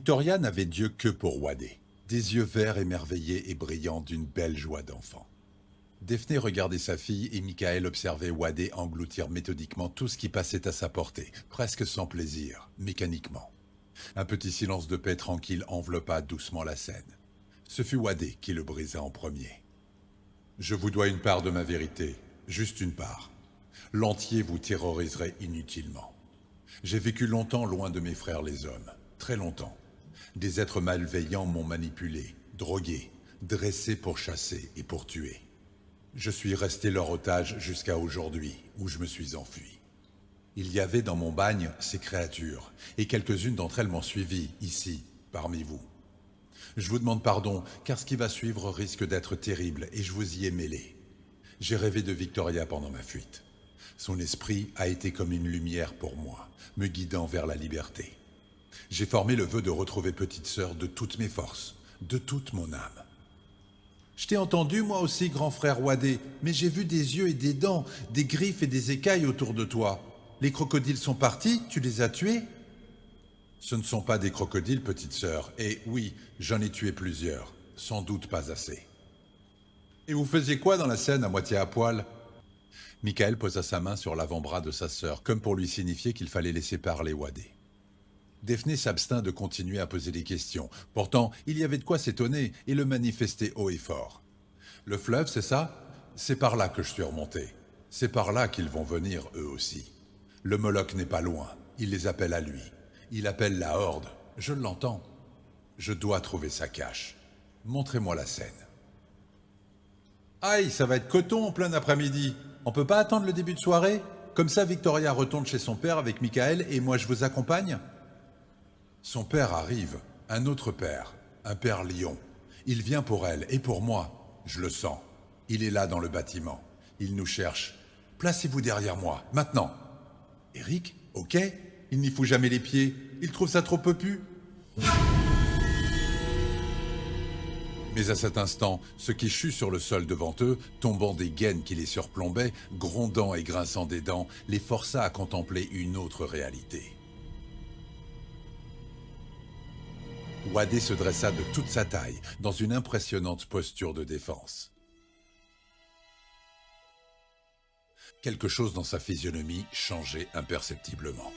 Victoria n'avait Dieu que pour Wadé, des yeux verts émerveillés et brillants d'une belle joie d'enfant. Daphné regardait sa fille et Michael observait Wadé engloutir méthodiquement tout ce qui passait à sa portée, presque sans plaisir, mécaniquement. Un petit silence de paix tranquille enveloppa doucement la scène. Ce fut Wadé qui le brisa en premier. Je vous dois une part de ma vérité, juste une part. L'entier vous terroriserait inutilement. J'ai vécu longtemps loin de mes frères les hommes, très longtemps. Des êtres malveillants m'ont manipulé, drogué, dressé pour chasser et pour tuer. Je suis resté leur otage jusqu'à aujourd'hui, où je me suis enfui. Il y avait dans mon bagne ces créatures, et quelques-unes d'entre elles m'ont suivi, ici, parmi vous. Je vous demande pardon, car ce qui va suivre risque d'être terrible, et je vous y ai mêlé. J'ai rêvé de Victoria pendant ma fuite. Son esprit a été comme une lumière pour moi, me guidant vers la liberté. J'ai formé le vœu de retrouver petite sœur de toutes mes forces, de toute mon âme. Je t'ai entendu, moi aussi, grand frère Wadé, mais j'ai vu des yeux et des dents, des griffes et des écailles autour de toi. Les crocodiles sont partis, tu les as tués? Ce ne sont pas des crocodiles, petite sœur, et oui, j'en ai tué plusieurs, sans doute pas assez. Et vous faisiez quoi dans la scène à moitié à poil? Michael posa sa main sur l'avant-bras de sa sœur, comme pour lui signifier qu'il fallait laisser parler Wadé. Daphné s'abstint de continuer à poser des questions. Pourtant, il y avait de quoi s'étonner et le manifester haut et fort. Le fleuve, c'est ça? C'est par là que je suis remonté. C'est par là qu'ils vont venir, eux aussi. Le Moloch n'est pas loin. Il les appelle à lui. Il appelle la Horde. Je l'entends. Je dois trouver sa cache. Montrez-moi la scène. Aïe, ça va être coton en plein après-midi. On peut pas attendre le début de soirée? Comme ça, Victoria retourne chez son père avec Michael et moi je vous accompagne? Son père arrive, un autre père, un père lion. Il vient pour elle et pour moi, je le sens. Il est là dans le bâtiment. Il nous cherche. Placez-vous derrière moi, maintenant. Eric, ok? Il n'y fout jamais les pieds. Il trouve ça trop popu. Mais à cet instant, ce qui chut sur le sol devant eux, tombant des gaines qui les surplombaient, grondant et grinçant des dents, les força à contempler une autre réalité. Wadé se dressa de toute sa taille, dans une impressionnante posture de défense. Quelque chose dans sa physionomie changeait imperceptiblement.